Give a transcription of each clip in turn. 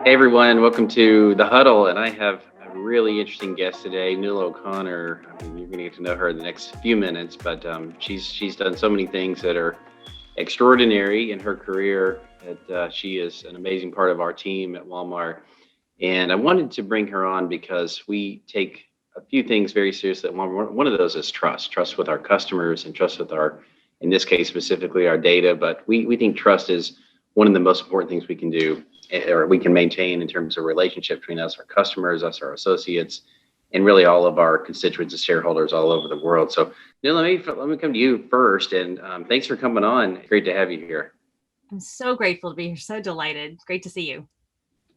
Hey everyone, welcome to the Huddle, and I have a really interesting guest today, Nuala O'Connor. I mean, you're going to get to know her in the next few minutes, but she's done so many things that are extraordinary in her career. That she is an amazing part of our team at Walmart, and I wanted to bring her on because we take a few things very seriously at Walmart. One of those is trust with our customers, and trust with our, in this case specifically, our data. But we think trust is one of the most important things we can do or we can maintain in terms of relationship between us, our customers, us, our associates, and really all of our constituents and shareholders all over the world. So, Neil, let me come to you first, and thanks for coming on. Great to have you here. I'm so grateful to be here. So delighted. Great to see you.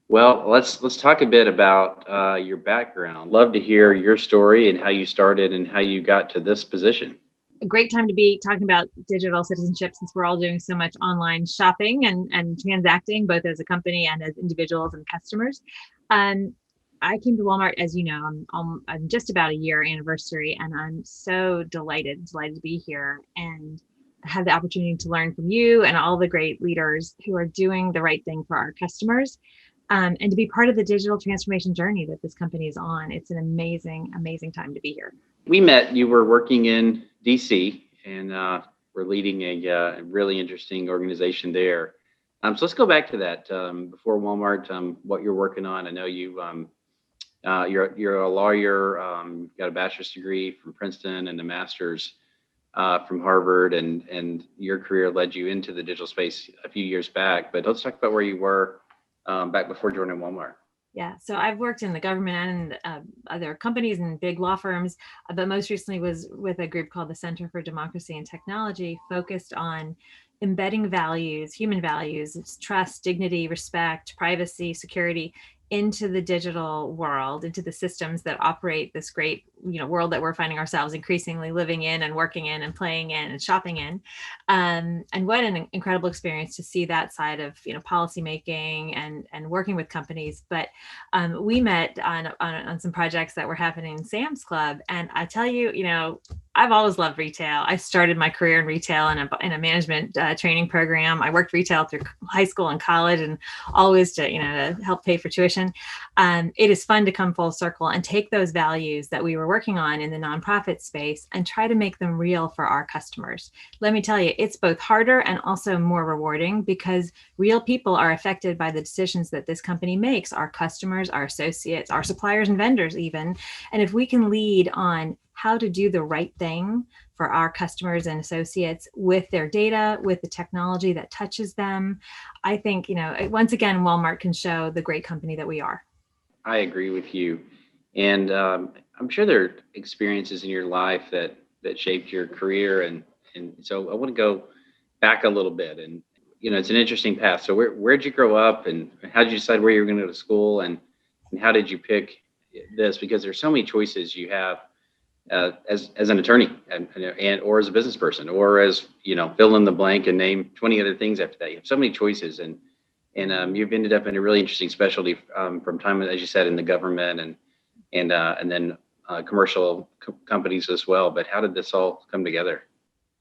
Well, let's talk a bit about your background. Love to hear your story and how you started and how you got to this position. A great time to be talking about digital citizenship since we're all doing so much online shopping and transacting, both as a company and as individuals and customers. I came to Walmart, as you know, I'm just about a year anniversary, and I'm so delighted to be here and have the opportunity to learn from you and all the great leaders who are doing the right thing for our customers. And to be part of the digital transformation journey that this company is on. It's an amazing, amazing time to be here. We met, you were working in DC, and we're leading a really interesting organization there. So let's go back to that before Walmart, what you're working on. I know you're a lawyer, got a bachelor's degree from Princeton and a master's from Harvard, and your career led you into the digital space a few years back. But let's talk about where you were back before joining Walmart. Yeah, so I've worked in the government and other companies and big law firms, but most recently was with a group called the Center for Democracy and Technology, focused on embedding values, human values, trust, dignity, respect, privacy, security into the digital world, into the systems that operate this great, world that we're finding ourselves increasingly living in and working in and playing in and shopping in. And what an incredible experience to see that side of, policy making and working with companies. But we met on some projects that were happening in Sam's Club. And I tell you, I've always loved retail. I started my career in retail in a management training program. I worked retail through high school and college, and always to help pay for tuition. It is fun to come full circle and take those values that we were working on in the nonprofit space and try to make them real for our customers. Let me tell you, it's both harder and also more rewarding because real people are affected by the decisions that this company makes, our customers, our associates, our suppliers and vendors even. And if we can lead on how to do the right thing for our customers and associates with their data, with the technology that touches them, I think, once again, Walmart can show the great company that we are. I agree with you. And I'm sure there are experiences in your life that shaped your career. And so I want to go back a little bit. And, it's an interesting path. So where'd you grow up, and how did you decide where you were going to go to school, and how did you pick this? Because there's so many choices you have as an attorney and or as a business person, or as fill in the blank and name 20 other things after that. You have so many choices, and you've ended up in a really interesting specialty from time, as you said, in the government and then commercial companies as well. But how did this all come together?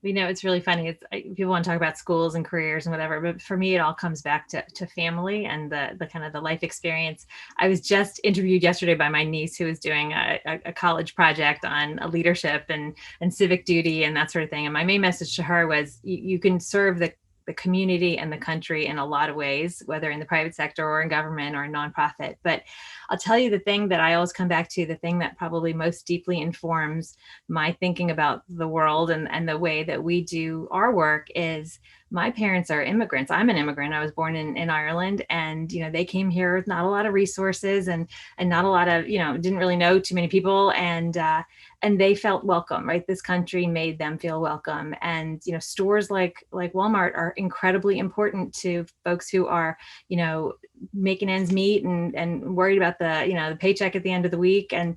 It's really funny. People want to talk about schools and careers and whatever, but for me, it all comes back to family and the kind of the life experience. I was just interviewed yesterday by my niece, who was doing a college project on leadership and civic duty and that sort of thing. And my main message to her was, you can serve the community and the country in a lot of ways, whether in the private sector or in government or in nonprofit. But I'll tell you the thing that I always come back to, the thing that probably most deeply informs my thinking about the world and the way that we do our work is my parents are immigrants. I'm an immigrant. I was born in Ireland, and they came here with not a lot of resources and not a lot of didn't really know too many people, and they felt welcome. Right, this country made them feel welcome, and stores like Walmart are incredibly important to folks who are making ends meet and worried about the paycheck at the end of the week, and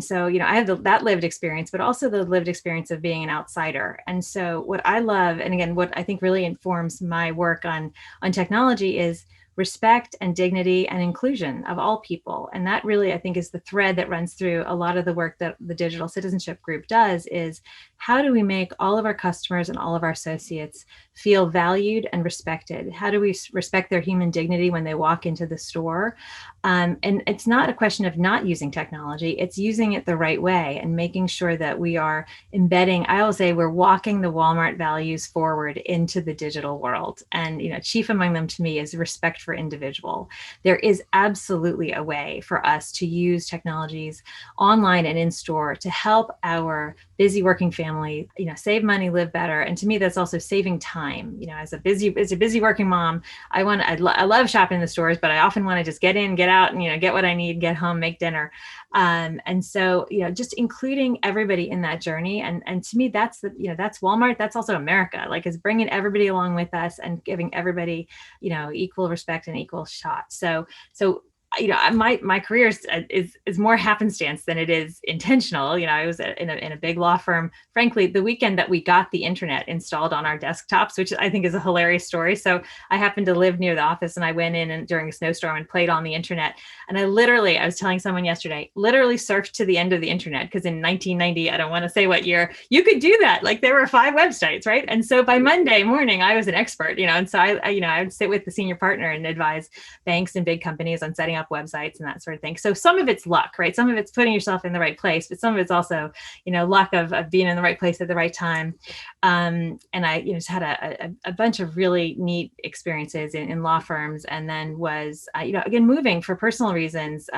so I have that lived experience, but also the lived experience of being an outsider. And so what I love, and again, what I think really informs my work on technology is respect and dignity and inclusion of all people. And that really, I think, is the thread that runs through a lot of the work that the Digital Citizenship Group does, is how do we make all of our customers and all of our associates feel valued and respected? How do we respect their human dignity when they walk into the store? And it's not a question of not using technology, it's using it the right way and making sure that we are embedding, I will say we're walking the Walmart values forward into the digital world. And, chief among them to me is respect for individual. There is absolutely a way for us to use technologies online and in store to help our busy working family, save money, live better. And to me, that's also saving time. As a busy working mom, I love shopping in the stores, but I often want to just get in, get out, and, get what I need, get home, make dinner. And so, just including everybody in that journey. And to me, that's that's Walmart. That's also America, is bringing everybody along with us and giving everybody, equal respect and equal shot. So my career is more happenstance than it is intentional. I was in a big law firm, frankly, the weekend that we got the internet installed on our desktops, which I think is a hilarious story. So I happened to live near the office, and I went in and during a snowstorm and played on the internet. And I was telling someone yesterday, literally surfed to the end of the internet, because in 1990, I don't want to say what year, you could do that. There were 5 websites, right? And so by Monday morning, I was an expert, and so I would sit with the senior partner and advise banks and big companies on setting up websites and that sort of thing. So some of it's luck, right? Some of it's putting yourself in the right place, but some of it's also, luck of being in the right place at the right time. And I, just had a bunch of really neat experiences in law firms, and then was, again, moving for personal reasons,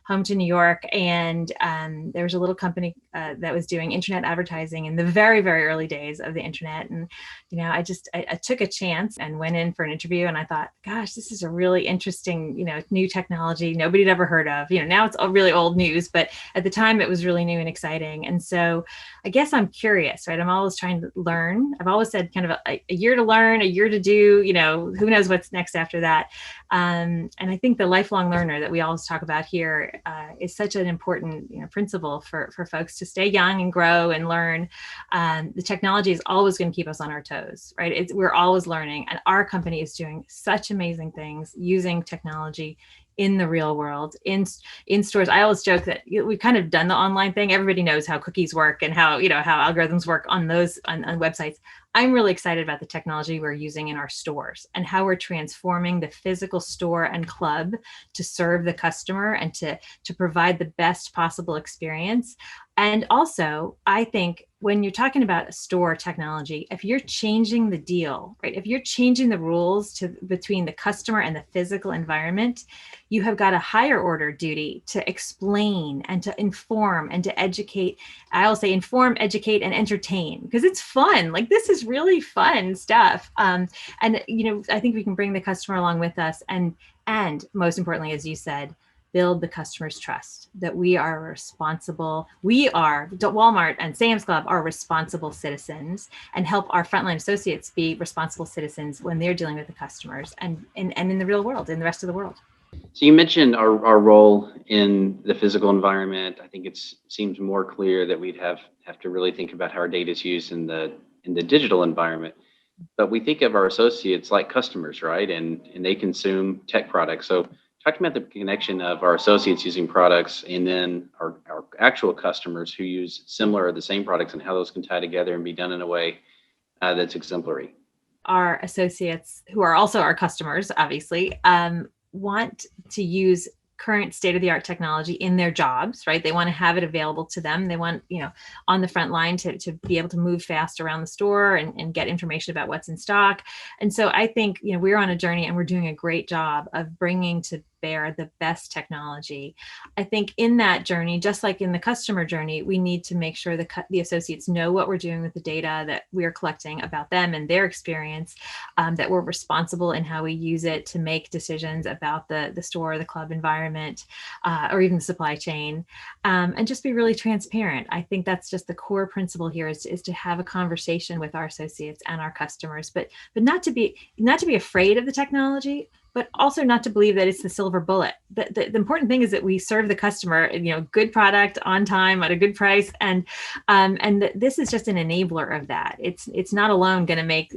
home to New York. And there was a little company that was doing internet advertising in the very, very early days of the internet. And, I took a chance and went in for an interview, and I thought, gosh, this is a really interesting, new technology nobody had ever heard of. Now it's really old news, but at the time it was really new and exciting. And so I guess I'm curious, right? I'm always trying to learn. I've always said kind of a year to learn, a year to do, who knows what's next after that. And I think the lifelong learner that we always talk about here is such an important principle for folks to stay young and grow and learn. The technology is always going to keep us on our toes, right? We're always learning, and our company is doing such amazing things using technology in the real world, in stores. I always joke that we've kind of done the online thing. Everybody knows how cookies work and how algorithms work on those on websites. I'm really excited about the technology we're using in our stores and how we're transforming the physical store and club to serve the customer and to provide the best possible experience. And also, I think when you're talking about store technology, if you're changing the deal, right, if you're changing the rules between the customer and the physical environment, you have got a higher order duty to explain and to inform and to educate. I'll say inform, educate, and entertain, because it's fun. This is really fun stuff. And I think we can bring the customer along with us, and most importantly, as you said, build the customer's trust that Walmart and Sam's Club are responsible citizens, and help our frontline associates be responsible citizens when they're dealing with the customers and in the real world, in the rest of the world. So you mentioned our role in the physical environment. I think it seems more clear that we'd have to really think about how our data is used in the digital environment. But we think of our associates like customers, right? And they consume tech products. So talk about the connection of our associates using products and then our actual customers who use similar or the same products, and how those can tie together and be done in a way that's exemplary. Our associates, who are also our customers, obviously, want to use current state-of-the-art technology in their jobs, right? They want to have it available to them. They want, on the front line to be able to move fast around the store and get information about what's in stock. And so I think, we're on a journey, and we're doing a great job of bringing to bear the best technology. I think in that journey, just like in the customer journey, we need to make sure the associates know what we're doing with the data that we are collecting about them and their experience, that we're responsible in how we use it to make decisions about the store, the club environment, or even the supply chain, and just be really transparent. I think that's just the core principle here is to have a conversation with our associates and our customers, but not to be afraid of the technology, but also not to believe that it's the silver bullet, the important thing is that we serve the customer, good product on time at a good price. And this is just an enabler of that. It's not alone going to make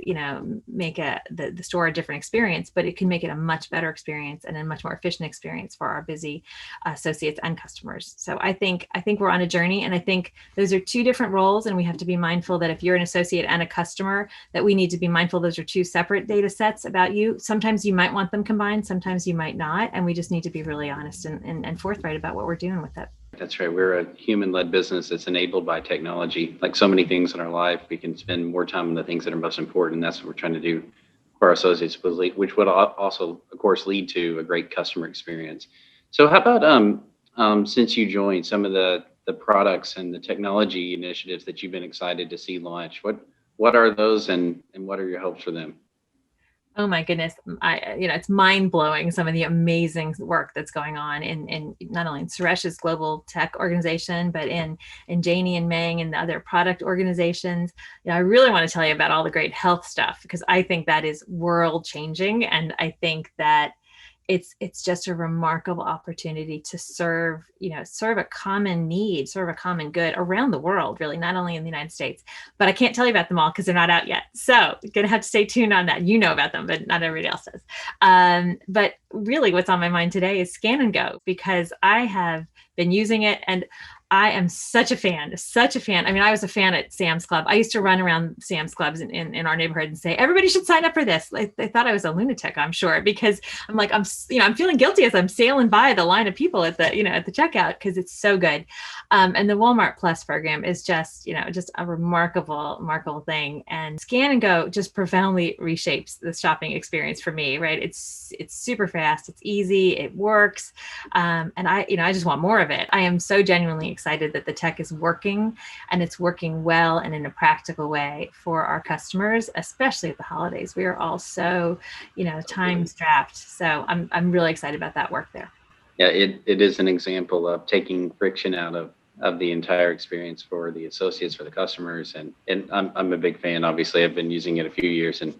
the store a different experience, but it can make it a much better experience and a much more efficient experience for our busy associates and customers. So I think we're on a journey, and I think those are two different roles, and we have to be mindful that if you're an associate and a customer, that we need to be mindful those are two separate data sets about you. Sometimes you might want them combined, sometimes you might not, and we just need to be really honest and forthright about what we're doing with it. That's right. We're a human-led business that's enabled by technology. Like so many things in our life, we can spend more time on the things that are most important. That's what we're trying to do for our associates, which would also, of course, lead to a great customer experience. So how about since you joined, some of the products and the technology initiatives that you've been excited to see launch? What are those, and what are your hopes for them? Oh my goodness. It's mind blowing, some of the amazing work that's going on in not only in Suresh's global tech organization, but in Janie and Meng and the other product organizations. I really want to tell you about all the great health stuff, because I think that is world changing. And I think that it's just a remarkable opportunity to serve a common need, serve a common good around the world, really, not only in the United States. But I can't tell you about them all because they're not out yet. So you're going to have to stay tuned on that. You know about them, but not everybody else does. But really what's on my mind today is Scan and Go, because I have been using it, and I am such a fan. I mean, I was a fan at Sam's Club. I used to run around Sam's Clubs in our neighborhood and say, everybody should sign up for this. They thought I was a lunatic, I'm sure, because I'm like, I'm feeling guilty as I'm sailing by the line of people at the checkout, because it's so good. And the Walmart Plus program is just a remarkable thing. And Scan and Go just profoundly reshapes the shopping experience for me, right? It's super fast. It's easy. It works. And I just want more of it. I am so genuinely excited that the tech is working, and it's working well and in a practical way for our customers, especially at the holidays. We are all so, time strapped. So I'm really excited about that work there. Yeah, it is an example of taking friction out of the entire experience for the associates, for the customers. And I'm a big fan. Obviously, I've been using it a few years and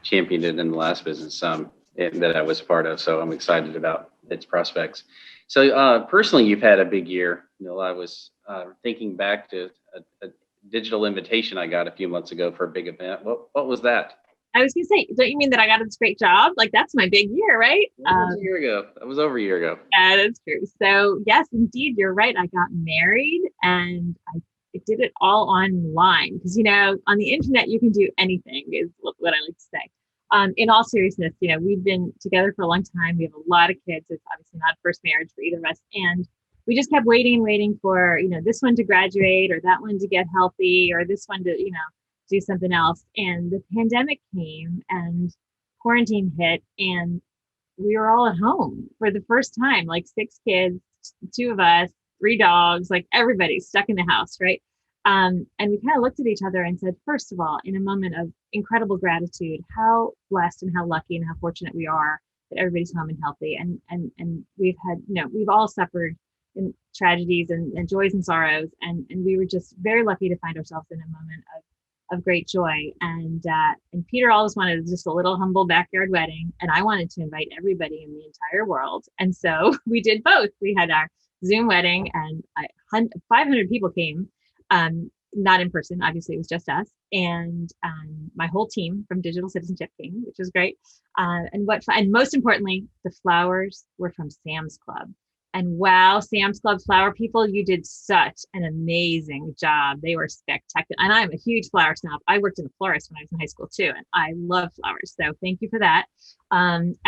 championed it in the last business that I was part of. So I'm excited about its prospects. So personally, you've had a big year. I was thinking back to a digital invitation I got a few months ago for a big event. What was that? I was going to say, don't you mean that I got this great job? Like, that's my big year, right? That was a year ago. That was over a year ago. Yeah, that's true. So yes, indeed, you're right. I got married, and I did it all online, because, on the internet, you can do anything, is what I like to say. In all seriousness, we've been together for a long time. We have a lot of kids. It's obviously not first marriage for either of us. And we just kept waiting for, this one to graduate, or that one to get healthy, or this one to, do something else. And the pandemic came, and quarantine hit, and we were all at home for the first time, like 6 kids, 2 of us, 3 dogs, like everybody's stuck in the house, right? And we kind of looked at each other and said, first of all, in a moment of incredible gratitude, how blessed and how lucky and how fortunate we are that everybody's home and healthy. And we've had, we've all suffered in tragedies and joys and sorrows. And we were just very lucky to find ourselves in a moment of great joy. And Peter always wanted just a little humble backyard wedding, and I wanted to invite everybody in the entire world. And so we did both. We had our Zoom wedding, and 500 people came. Not in person, obviously it was just us, and my whole team from Digital Citizenship came, which was great. And most importantly, the flowers were from Sam's Club. And wow, Sam's Club flower people, you did such an amazing job. They were spectacular. And I'm a huge flower snob. I worked in a florist when I was in high school too, and I love flowers. So thank you for that. And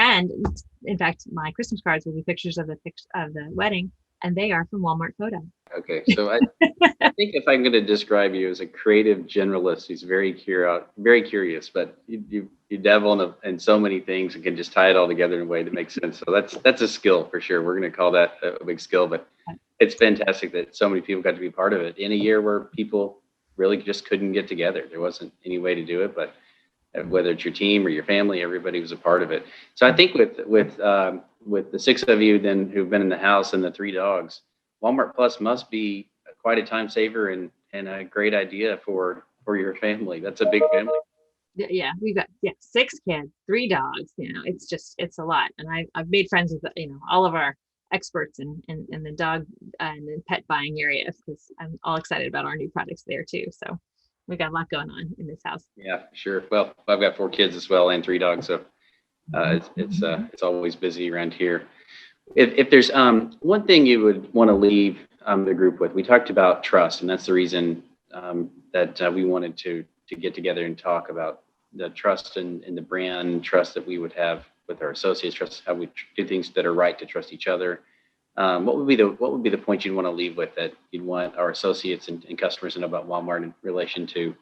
in fact, my Christmas cards will be pictures of the wedding, and they are from Walmart Photo. Okay, so I think if I'm going to describe you as a creative generalist who's very curious, but you dabble in so many things and can just tie it all together in a way that makes sense. So that's a skill for sure. We're going to call that a big skill, but it's fantastic that so many people got to be part of it in a year where people really just couldn't get together. There wasn't any way to do it, but whether it's your team or your family, everybody was a part of it. So I think with the 6 of you then who've been in the house and the 3 dogs, Walmart Plus must be quite a time saver and a great idea for your family. That's a big family. Yeah, we've got 6 kids, 3 dogs. It's a lot. And I've made friends with all of our experts in the dog and the pet buying area, because I'm all excited about our new products there too. So we got a lot going on in this house. Yeah, sure. Well, I've got 4 kids as well and 3 dogs, so it's always busy around here. If there's one thing you would want to leave the group with, we talked about trust, and that's the reason that we wanted to get together and talk about the trust in the brand, trust that we would have with our associates, trust how we do things that are right, to trust each other. What would be the point you'd want to leave with, that you'd want our associates and customers to know about Walmart in relation to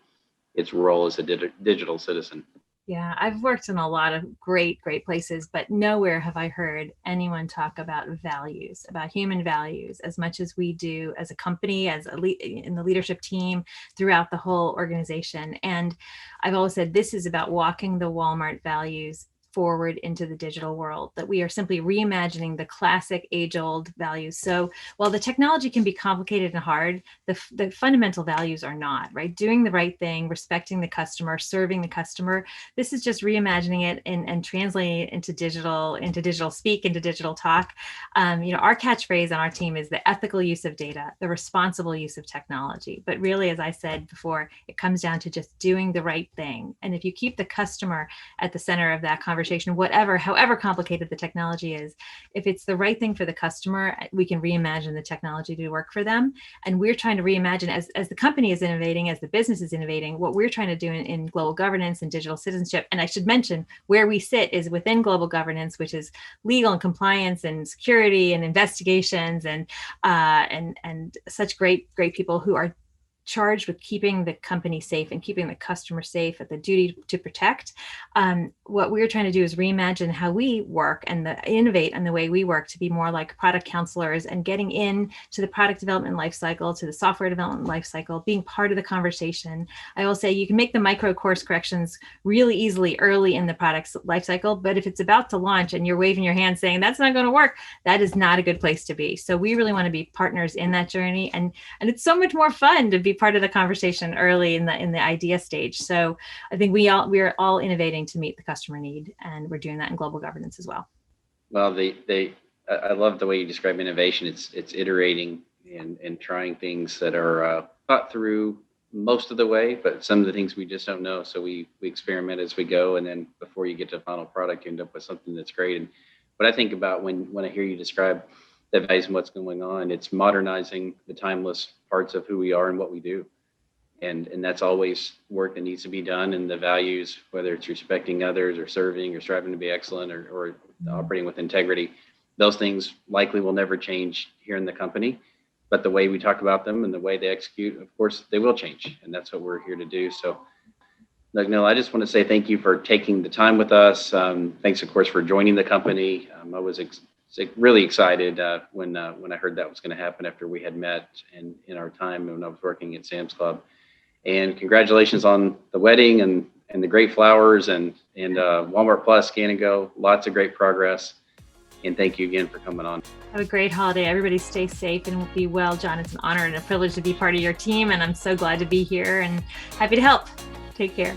its role as a digital citizen? Yeah, I've worked in a lot of great places, but nowhere have I heard anyone talk about values, about human values, as much as we do as a company, as in the leadership team, throughout the whole organization. And I've always said this is about walking the Walmart values forward into the digital world, that we are simply reimagining the classic age-old values. So while the technology can be complicated and hard, the fundamental values are not, right? Doing the right thing, respecting the customer, serving the customer. This is just reimagining it and translating it into digital speak, into digital talk. Our catchphrase on our team is the ethical use of data, the responsible use of technology. But really, as I said before, it comes down to just doing the right thing. And if you keep the customer at the center of that conversation, however complicated the technology is, if it's the right thing for the customer, we can reimagine the technology to work for them. And we're trying to reimagine, as the company is innovating, as the business is innovating, what we're trying to do in global governance and digital citizenship. And I should mention, where we sit is within global governance, which is legal and compliance and security and investigations and such great people who are charged with keeping the company safe and keeping the customer safe, at the duty to protect. What we're trying to do is reimagine how we work and innovate on the way we work to be more like product counselors, and getting in to the product development lifecycle, to the software development lifecycle, being part of the conversation. I will say you can make the micro course corrections really easily early in the product's lifecycle, but if it's about to launch and you're waving your hand saying that's not going to work, that is not a good place to be. So we really want to be partners in that journey, and it's so much more fun to be part of the conversation early in the idea stage. So I think we're all innovating to meet the customer need, and we're doing that in global governance as well. Well, I love the way you describe innovation. It's iterating and trying things that are thought through most of the way, but some of the things we just don't know. So we experiment as we go, and then before you get to a final product, you end up with something that's great. And what I think about when I hear you describe the values and what's going on, it's modernizing the timeless parts of who we are and what we do. And that's always work that needs to be done. And the values, whether it's respecting others or serving or striving to be excellent or operating with integrity, those things likely will never change here in the company. But the way we talk about them and the way they execute, of course, they will change. And that's what we're here to do. So, Nuala, I just want to say thank you for taking the time with us. Thanks, of course, for joining the company. I was really excited when I heard that was going to happen after we had met in our time when I was working at Sam's Club. And congratulations on the wedding and the great flowers and Walmart Plus, Scan and Go. Lots of great progress. And thank you again for coming on. Have a great holiday. Everybody stay safe and be well. John, it's an honor and a privilege to be part of your team. And I'm so glad to be here and happy to help. Take care.